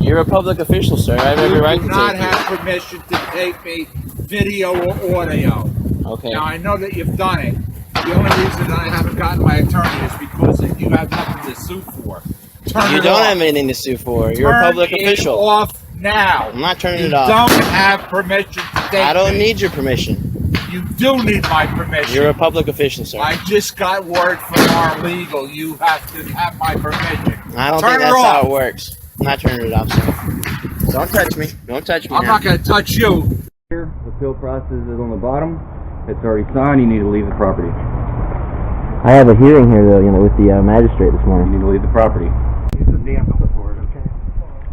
You're a public official, sir. I have every right to You do not have permission to take me video or audio. Okay. Now, I know that you've done it. The only reason I haven't gotten my attorney is because you have nothing to sue for. You don't have anything to sue for. You're a public official. Turn it off now. I'm not turning it off. You don't have permission to take I don't me. need your permission. You do need my permission. You're a public official, sir. I just got word from our legal. You have to have my permission. I don't think that's how it works. I'm not turning it off, sir. Don't touch me. Don't touch me. I'm not going to touch you. Here, the appeal process is on the bottom. It's already signed. You need to leave the property. I have a hearing here, though, with the magistrate this You morning. need to leave the property. Use the damn clipboard, okay?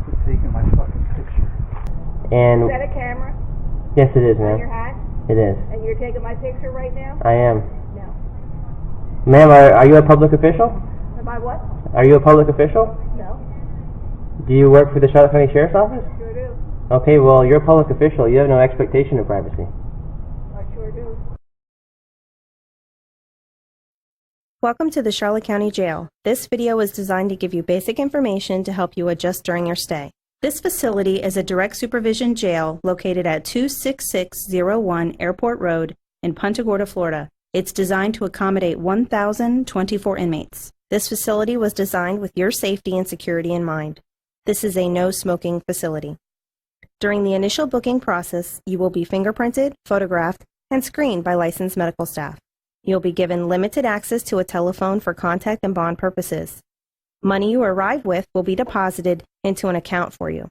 Quit taking my fucking picture. And Is that a camera yes, it is, on your ma'am. hat? It is. And you're taking my picture right now? I am. No. Ma'am, are you a public official? Am I what? Are you a public official? No. Do you work for the Charlotte County Sheriff's Office? Sure do. Okay, well, you're a public official. You have no expectation of privacy. I sure do. Welcome to the Charlotte County Jail. This video is designed to give you basic information to help you adjust during your stay. This facility is a direct supervision jail located at 26601 Airport Road in Punta Gorda, Florida. It's designed to accommodate 1,024 inmates. This facility was designed with your safety and security in mind. This is a no-smoking facility. During the initial booking process, you will be fingerprinted, photographed, and screened by licensed medical staff. You'll be given limited access to a telephone for contact and bond purposes. Money you arrive with will be deposited into an account for you.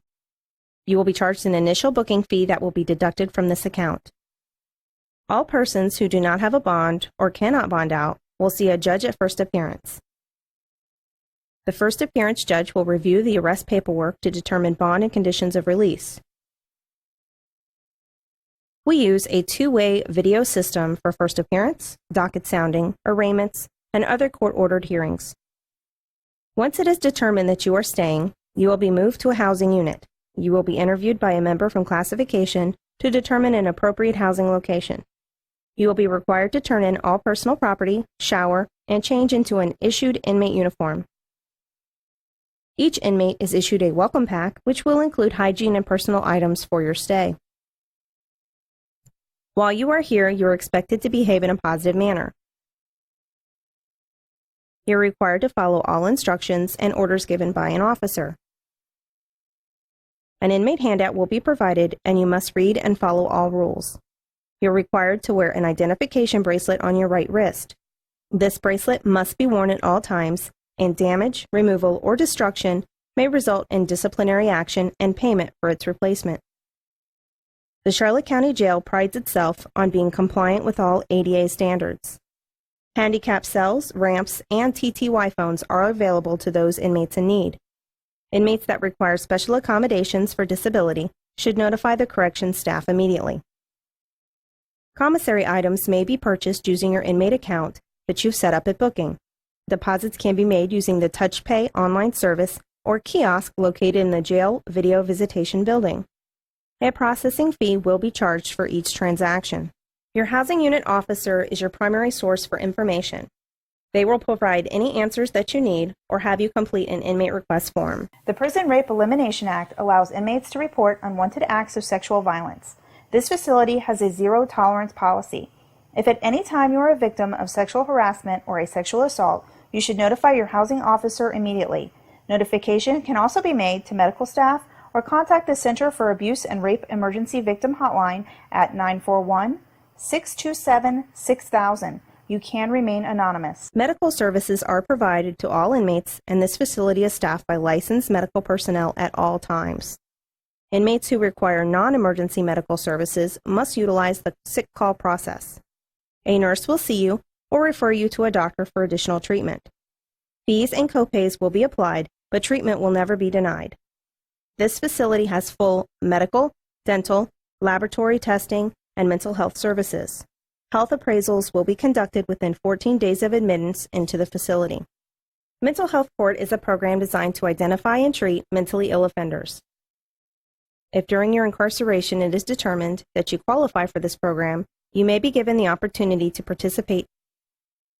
You will be charged an initial booking fee that will be deducted from this account. All persons who do not have a bond or cannot bond out will see a judge at first appearance. The first appearance judge will review the arrest paperwork to determine bond and conditions of release. We use a two-way video system for first appearance, docket sounding, arraignments, and other court-ordered hearings. Once it is determined that you are staying, you will be moved to a housing unit. You will be interviewed by a member from classification to determine an appropriate housing location. You will be required to turn in all personal property, shower, and change into an issued inmate uniform. Each inmate is issued a welcome pack, which will include hygiene and personal items for your stay. While you are here, you are expected to behave in a positive manner. You're required to follow all instructions and orders given by an officer. An inmate handout will be provided, and you must read and follow all rules. You're required to wear an identification bracelet on your right wrist. This bracelet must be worn at all times, and damage, removal, or destruction may result in disciplinary action and payment for its replacement. The Charlotte County Jail prides itself on being compliant with all ADA standards. Handicapped cells, ramps, and TTY phones are available to those inmates in need. Inmates that require special accommodations for disability should notify the corrections staff immediately. Commissary items may be purchased using your inmate account that you've set up at booking. Deposits can be made using the TouchPay online service or kiosk located in the jail video visitation building. A processing fee will be charged for each transaction. Your housing unit officer is your primary source for information. They will provide any answers that you need or have you complete an inmate request form. The Prison Rape Elimination Act allows inmates to report unwanted acts of sexual violence. This facility has a zero-tolerance policy. If at any time you are a victim of sexual harassment or a sexual assault, you should notify your housing officer immediately. Notification can also be made to medical staff or contact the Center for Abuse and Rape Emergency Victim Hotline at 941-627-6000. You can remain anonymous. Medical services are provided to all inmates, and this facility is staffed by licensed medical personnel at all times. Inmates who require non-emergency medical services must utilize the sick call process. A nurse will see you or refer you to a doctor for additional treatment. Fees and copays will be applied, but treatment will never be denied. This facility has full medical, dental, laboratory testing, and mental health services. Health appraisals will be conducted within 14 days of admittance into the facility. Mental Health Court is a program designed to identify and treat mentally ill offenders. If during your incarceration it is determined that you qualify for this program, you may be given the opportunity to participate.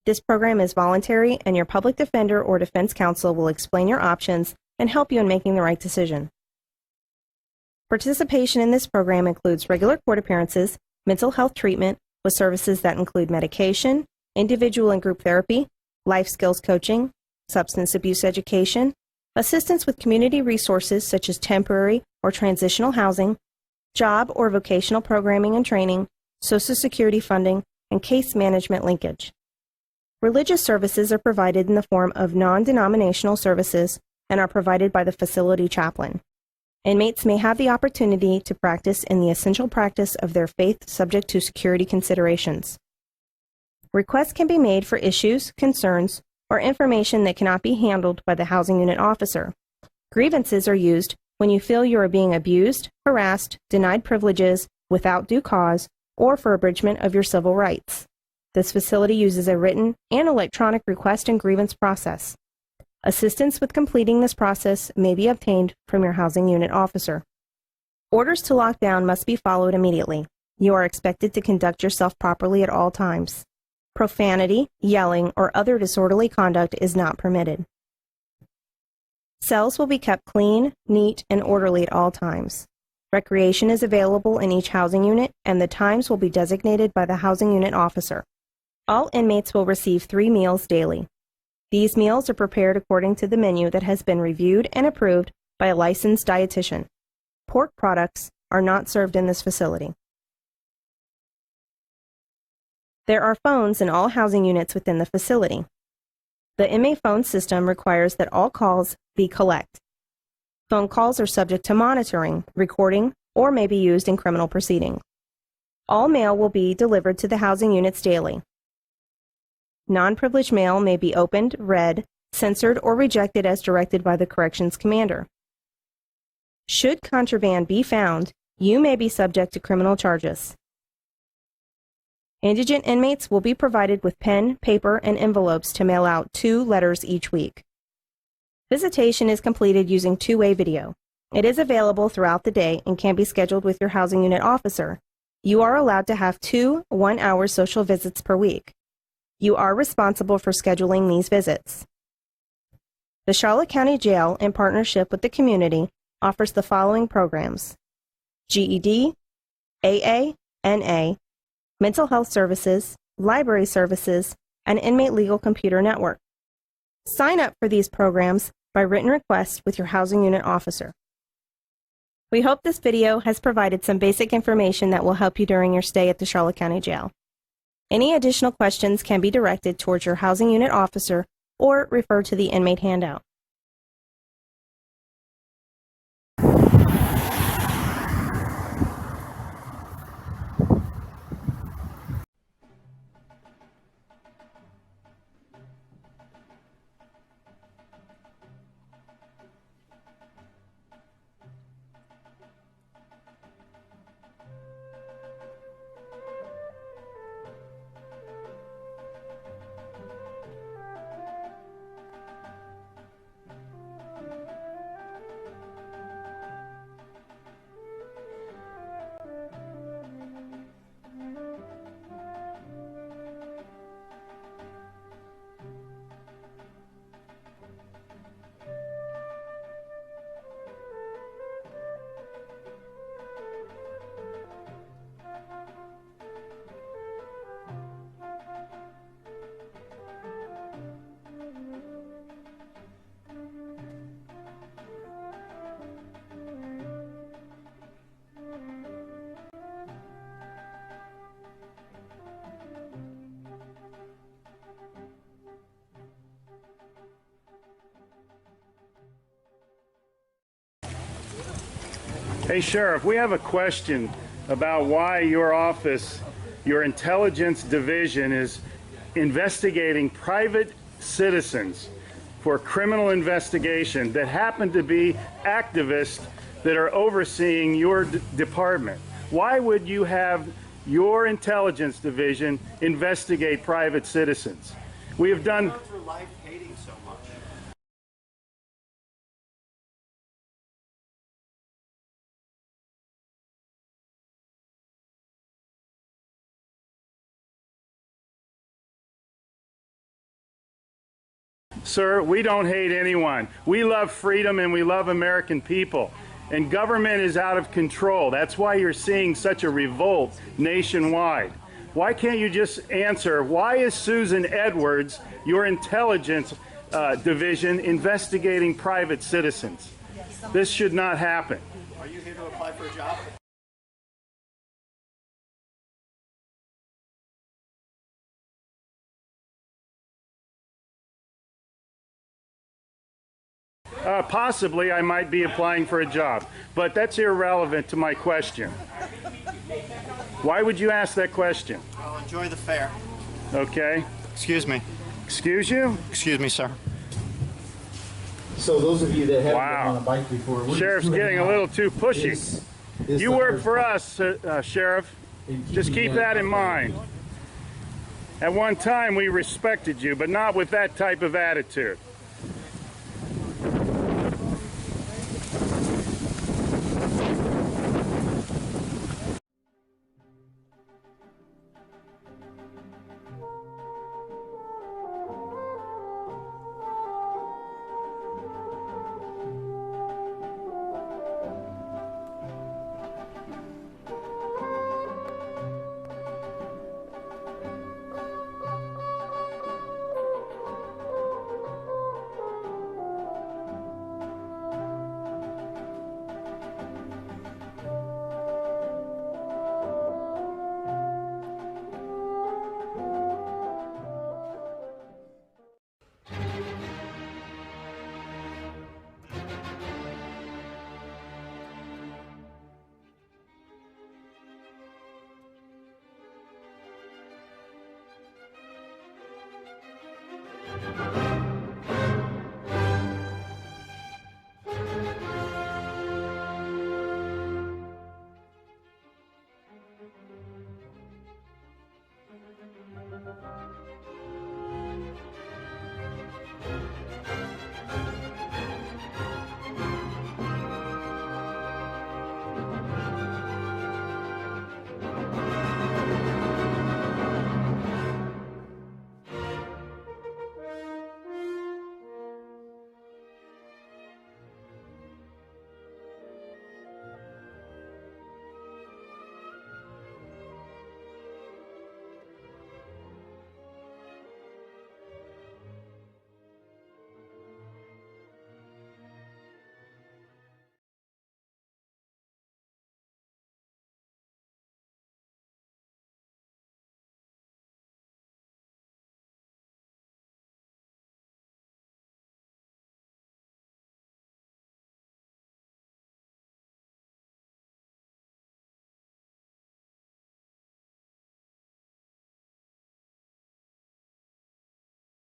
This program is voluntary, and your public defender or defense counsel will explain your options and help you in making the right decision. Participation in this program includes regular court appearances, mental health treatment with services that include medication, individual and group therapy, life skills coaching, substance abuse education, assistance with community resources such as temporary or transitional housing, job or vocational programming and training, Social Security funding, and case management linkage. Religious services are provided in the form of non-denominational services and are provided by the facility chaplain. Inmates may have the opportunity to practice in the essential practice of their faith subject to security considerations. Requests can be made for issues, concerns, or information that cannot be handled by the housing unit officer. Grievances are used when you feel you are being abused, harassed, denied privileges without due cause, or for abridgment of your civil rights. This facility uses a written and electronic request and grievance process. Assistance with completing this process may be obtained from your housing unit officer. Orders to lock down must be followed immediately. You are expected to conduct yourself properly at all times. Profanity, yelling, or other disorderly conduct is not permitted. Cells will be kept clean, neat, and orderly at all times. Recreation is available in each housing unit, and the times will be designated by the housing unit officer. All inmates will receive 3 meals daily. These meals are prepared according to the menu that has been reviewed and approved by a licensed dietitian. Pork products are not served in this facility. There are phones in all housing units within the facility. The inmate phone system requires that all calls be collect. Phone calls are subject to monitoring, recording, or may be used in criminal proceedings. All mail will be delivered to the housing units daily. Non-privileged mail may be opened, read, censored, or rejected as directed by the corrections commander. Should contraband be found, you may be subject to criminal charges. Indigent inmates will be provided with pen, paper, and envelopes to mail out 2 letters each week. Visitation is completed using 2-way video. It is available throughout the day and can be scheduled with your housing unit officer. You are allowed to have 2 one-hour social visits per week. You are responsible for scheduling these visits. The Charlotte County Jail, in partnership with the community, offers the following programs: GED, AA, NA, mental health services, library services, and inmate legal computer network. Sign up for these programs by written request with your housing unit officer. We hope this video has provided some basic information that will help you during your stay at the Charlotte County Jail. Any additional questions can be directed towards your housing unit officer or refer to the inmate handout. Hey Sheriff, we have a question about why your office, your intelligence division, is investigating private citizens for criminal investigation that happen to be activists that are overseeing your department. Why would you have your intelligence division investigate private citizens? We have done... for life hating so much. Sir, we don't hate anyone. We love freedom and we love American people. and government is out of control. That's why you're seeing such a revolt nationwide. Why can't you just answer, why is Susan Edwards, your intelligence division, investigating private citizens? This should not happen. Are you here to apply for a job? Possibly I might be applying for a job, but that's irrelevant to my question. Why would you ask that question? Well, enjoy the fair. Okay. Excuse me. Excuse you? Excuse me, sir. So those of you that haven't Wow. been on a bike before, we're Sheriff's just doing getting a that. little too pushy. Is You the work hard for part. us, Sheriff. And Just keep that in mind. At one time we respected you, but not with that type of attitude.